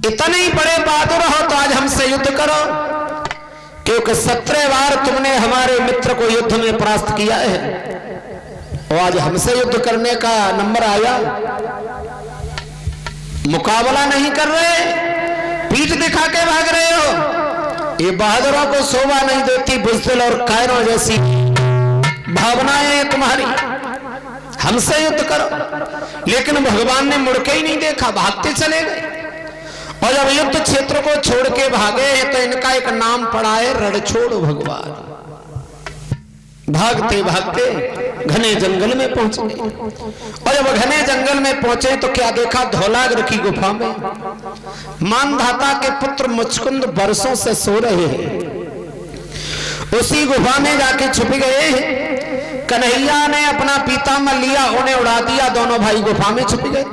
इतने ही बड़े बहादुर हो तो आज हमसे युद्ध करो, क्योंकि 17 बार तुमने हमारे मित्र को युद्ध में परास्त किया है और आज हमसे युद्ध करने का नंबर आया। मुकाबला नहीं कर रहे, पीठ दिखा के भाग रहे हो। ये बहादुरों को शोभा नहीं देती, बुज़दिल और कायरों जैसी भावनाएं हैं तुम्हारी। हमसे युद्ध करो, लेकिन भगवान ने मुड़ के ही नहीं देखा, भागते चले गए। और जब युद्ध क्षेत्र को छोड़ के भागे तो इनका एक नाम पड़ा है रणछोड़ भगवान। भागते भागते घने जंगल में पहुंचे और जब घने जंगल में पहुंचे तो क्या देखा, धौलाग्र की गुफा में मानधाता के पुत्र मुचकुंद बरसों से सो रहे हैं। उसी गुफा में जाके छुप गए हैं। कन्हैया ने अपना पीताम्बर लिया, उन्हें उड़ा दिया, दोनों भाई गुफा में छुप गए।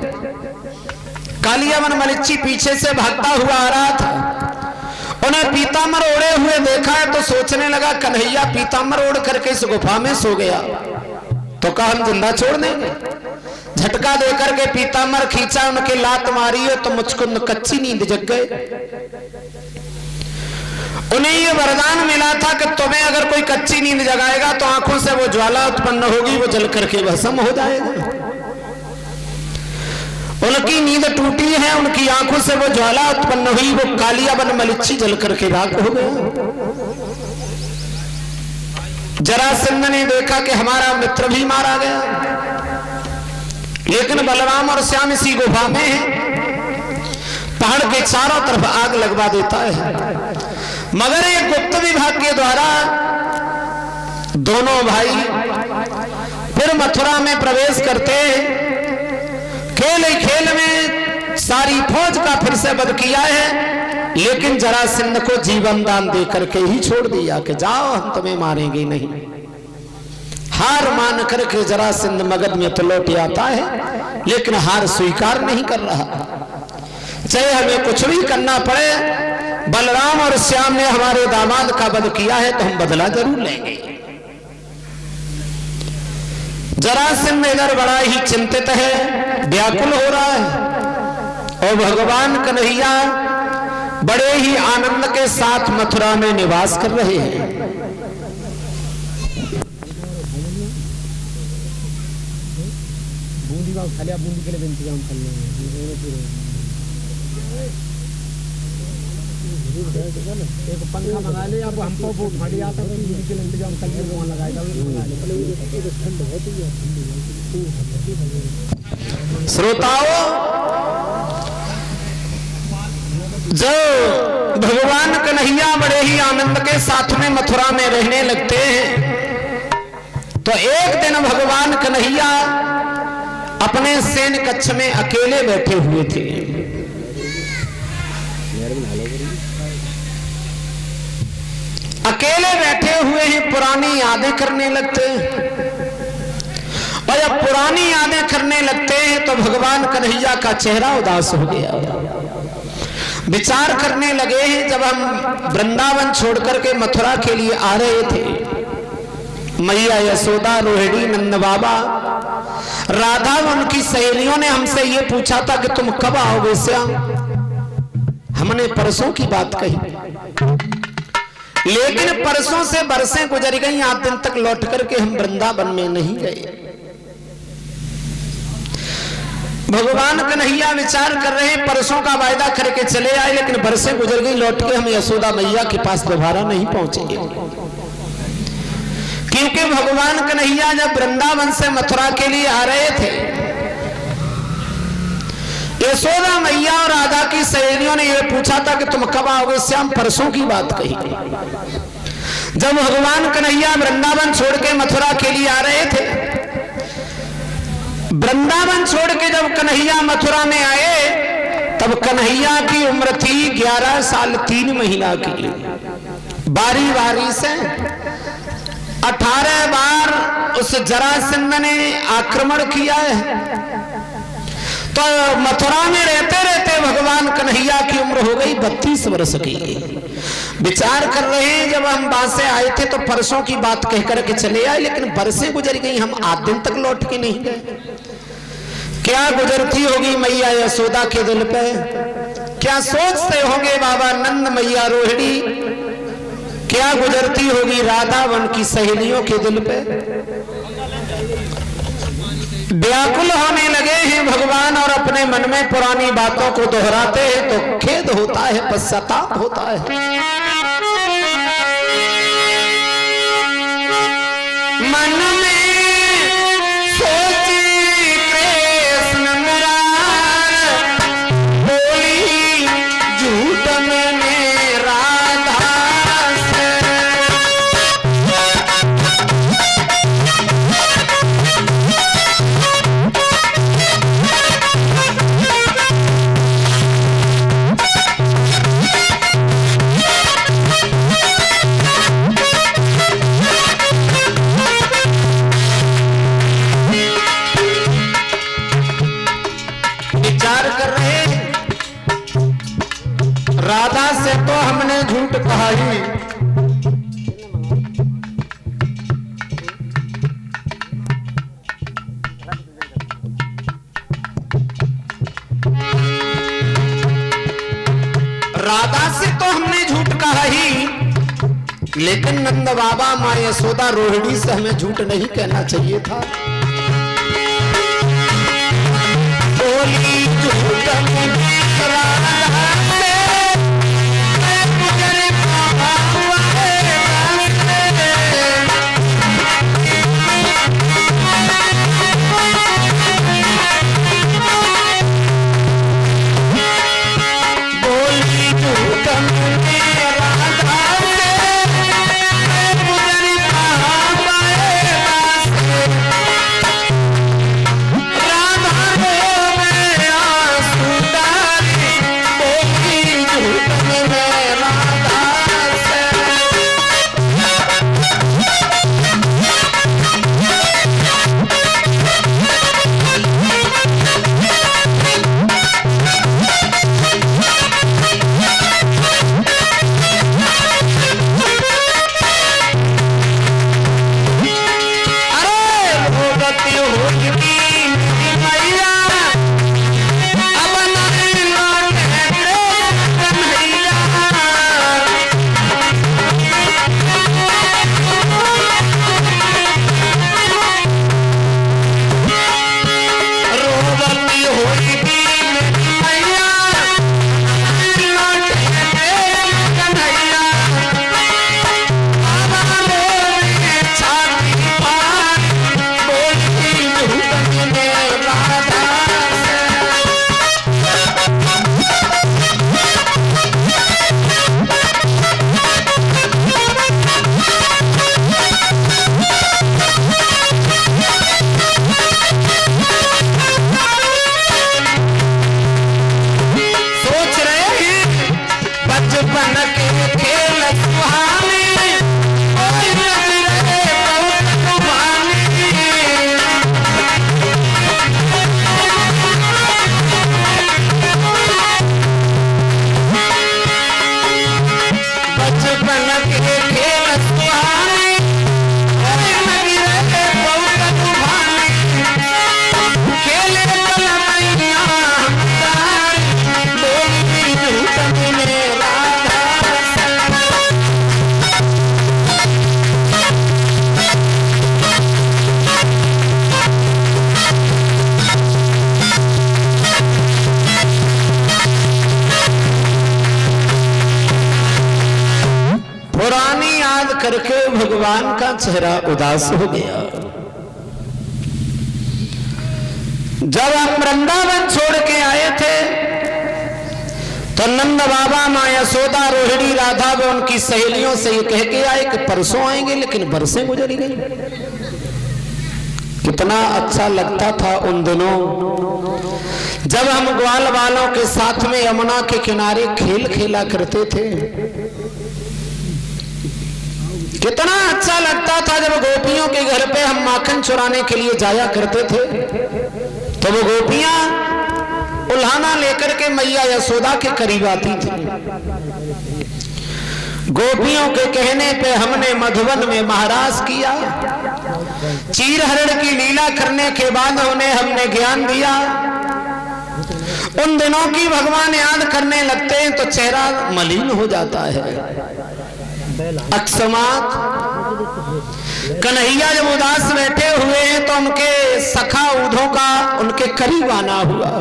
कालिया वनमलिच्ची पीछे से भागता हुआ आ रहा था, उन्हें पीताम्बर ओढ़े हुए देखा है तो सोचने लगा कन्हैया पीताम्बर ओढ़ करके इस गुफा में सो गया तो कहा हम जिंदा छोड़ देंगे। झटका देकर के पीताम्बर खींचा, उनके लात मारी है तो मुचकुंद कच्ची नींद जग गए। उन्हें ये वरदान मिला था कि तुम्हें अगर कोई कच्ची नींद जगाएगा तो आंखों से वो ज्वाला उत्पन्न होगी, वो जल करके भस्म हो जाएगा। उनकी नींद टूटी है, उनकी आंखों से वो ज्वाला उत्पन्न हुई, वो कालिया वनमलिच्ची जल करके राख हो गया। जरासंध ने देखा कि हमारा मित्र भी मारा गया, लेकिन बलराम और श्याम इसी गुफा में है। पहाड़ के चारों तरफ आग लगवा देता है, मगर एक गुप्त विभाग के द्वारा दोनों भाई फिर मथुरा में प्रवेश करते हैं। खेल खेल में सारी फौज का फिर से वध किया है, लेकिन जरासंध को जीवन दान देकर के ही छोड़ दिया कि जाओ हम तुम्हें मारेंगे नहीं। हार मान करके जरासंध मगध में तो लौट आता है, लेकिन हार स्वीकार नहीं कर रहा। चाहे हमें कुछ भी करना पड़े, बलराम और श्याम ने हमारे दामाद का वध किया है तो हम बदला जरूर लेंगे। जरासंध इधर बड़ा ही चिंतित है, व्याकुल हो रहा है, और भगवान कन्हैया बड़े ही आनंद के साथ मथुरा में निवास कर रहे हैं। बूंदी के लिए इंतजाम कर एक पंखा मंगा ले, अब हमको वो भाड़ी आता है के लिए इंतजाम कर ले, वहां लगाएगा। श्रोताओं, जो भगवान कन्हैया बड़े ही आनंद के साथ में मथुरा में रहने लगते हैं, तो एक दिन भगवान कन्हैया अपने सेन कक्ष में अकेले बैठे हुए थे। अकेले बैठे हुए हैं, पुरानी यादें करने लगते हैं, और जब पुरानी यादें करने लगते हैं तो भगवान कन्हैया का चेहरा उदास हो गया। विचार करने लगे हैं, जब हम वृंदावन छोड़ करके मथुरा के लिए आ रहे थे, मैया यशोदा, रोहिणी, नंद बाबा, राधा व उनकी सहेलियों ने हमसे ये पूछा था कि तुम कब आओगे श्याम। हमने परसों की बात कही, लेकिन परसों से बरसें गुजर गई, 8 दिन तक लौट करके हम वृंदावन में नहीं गए। भगवान कन्हैया विचार कर रहे हैं, परसों का वायदा करके चले आए, लेकिन बरसें गुजर गई, लौट के हम यशोदा मैया के पास दोबारा नहीं पहुंचेंगे। क्योंकि भगवान कन्हैया जब वृंदावन से मथुरा के लिए आ रहे थे, यशोदा मैया और राधा की सहेलियों ने यह पूछा था कि तुम कब आओगे श्याम। परसों की बात कही। जब भगवान कन्हैया वृंदावन छोड़ के मथुरा के लिए आ रहे थे, वृंदावन छोड़ के जब कन्हैया मथुरा में आए, तब कन्हैया की उम्र थी 11 साल 3 महीना की। बारी बारी से 18 बार उस जरासंध ने आक्रमण किया है। तो मथुरा में रहते रहते भगवान कन्हैया की उम्र हो गई 32 वर्ष की। विचार कर रहे हैं, जब हम वहां से आए थे तो परसों की बात कह करके चले आए, लेकिन बरसें गुजर गई, हम 8 दिन तक लौट के नहीं गए। क्या गुजरती होगी मैया यशोदा के दिल पे। क्या सोचते होंगे बाबा नंद मैया रोहिणी, क्या गुजरती होगी राधा वन की सहेलियों के दिल पे। व्याकुल होने लगे हैं भगवान और अपने मन में पुरानी बातों को दोहराते हैं तो खेद होता है, पश्चाताप होता है। मन में सोची कृष्ण मुरार, बोली झूठ मैंने राधा से। राधा से तो हमने झूठ कहा ही, राधा से तो हमने झूठ कहा ही, लेकिन नंद बाबा माँ यशोदा रोहिणी से हमें झूठ नहीं कहना चाहिए था। बोली झूठ राधा से करके भगवान का चेहरा उदास हो गया। जब हम वृंदावन छोड़ के आए थे तो नंद बाबा माँ यशोदा रोहिणी राधा व उनकी सहेलियों से ये कह के आए कि परसों आएंगे, लेकिन बरसें गुजरी गई। कितना अच्छा लगता था उन दिनों जब हम ग्वाल वालों के साथ में यमुना के किनारे खेल खेला करते थे। कितना अच्छा लगता था जब गोपियों के घर पे हम माखन चुराने के लिए जाया करते थे तो वो गोपियां उल्हाना लेकर के मैया यशोदा के करीब आती थी। गोपियों के कहने पे हमने मधुबन में महाराज किया। चीर हरण की लीला करने के बाद उन्हें हमने ज्ञान दिया उन दिनों की भगवान याद करने लगते हैं तो चेहरा मलिन हो जाता है। अकस्मात कन्हैया जब उदास बैठे हुए हैं तो उनके सखा उधों का उनके करीब आना हुआ।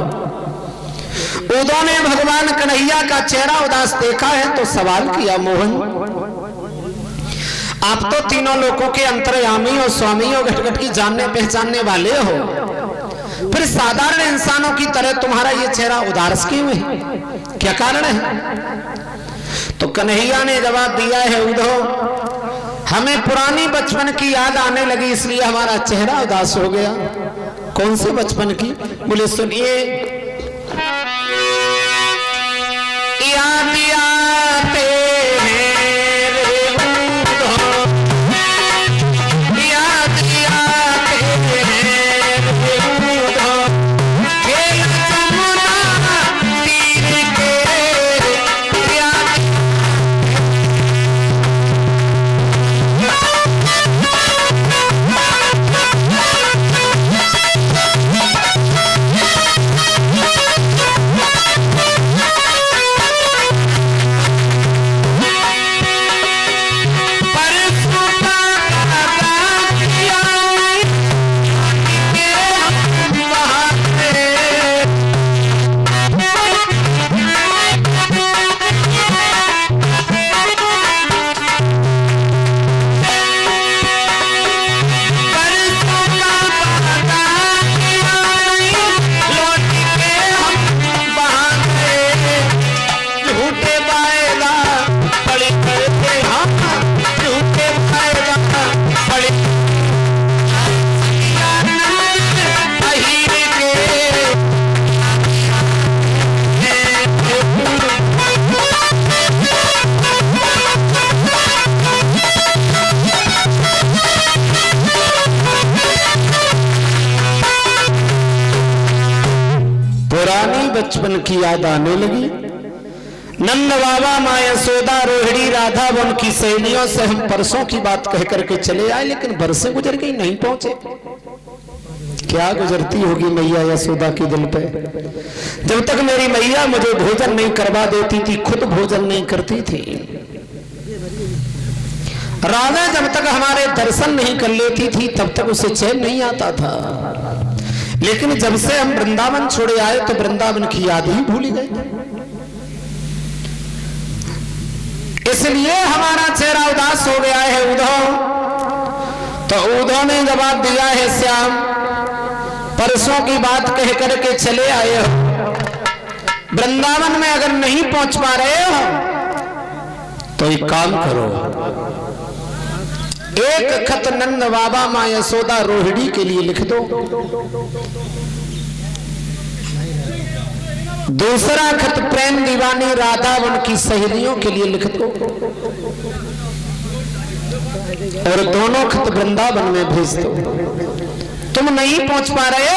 उधों ने भगवान कन्हैया का चेहरा उदास देखा है तो सवाल किया, मोहन आप तो तीनों लोगों के अंतर्यामी और स्वामी और घट घट की जानने पहचानने वाले हो, फिर साधारण इंसानों की तरह तुम्हारा ये चेहरा उदास क्यों है, क्या कारण है? तो कन्हैया ने जवाब दिया है, उधो हमें पुरानी बचपन की याद आने लगी इसलिए हमारा चेहरा उदास हो गया। कौन से बचपन की? बोले सुनिए, याद आते बचपन की याद आने लगी। नंद बाबा, माँ यशोदा, रोहिणी, राधा व उनकी सहेलियों से हम परसों की बात कह करके चले आए, लेकिन बरसें गुजर गई नहीं पहुंचे। क्या गुजरती होगी मैया यशोदा के दिल पे, जब तक मेरी मैया मुझे भोजन नहीं करवा देती थी, खुद भोजन नहीं करती थी। राधा जब तक हमारे दर्शन नहीं कर लेती थी तब तक उसे चैन नहीं आता था, लेकिन जब से हम वृंदावन छोड़े आए तो वृंदावन की याद ही भूल गए, इसलिए हमारा चेहरा उदास हो गया है। उद्धव तो उद्धव ने जवाब दिया है, श्याम परसों की बात कह करके चले आए हो, वृंदावन में अगर नहीं पहुंच पा रहे हो तो एक काम करो, एक खत नंद बाबा, माँ यशोदा, रोहिणी के लिए लिख दो, दूसरा खत प्रेम दीवानी राधा उनकी सहेलियों के लिए लिख दो, और दोनों खत वृंदावन में भेज दो। तुम नहीं पहुंच पा रहे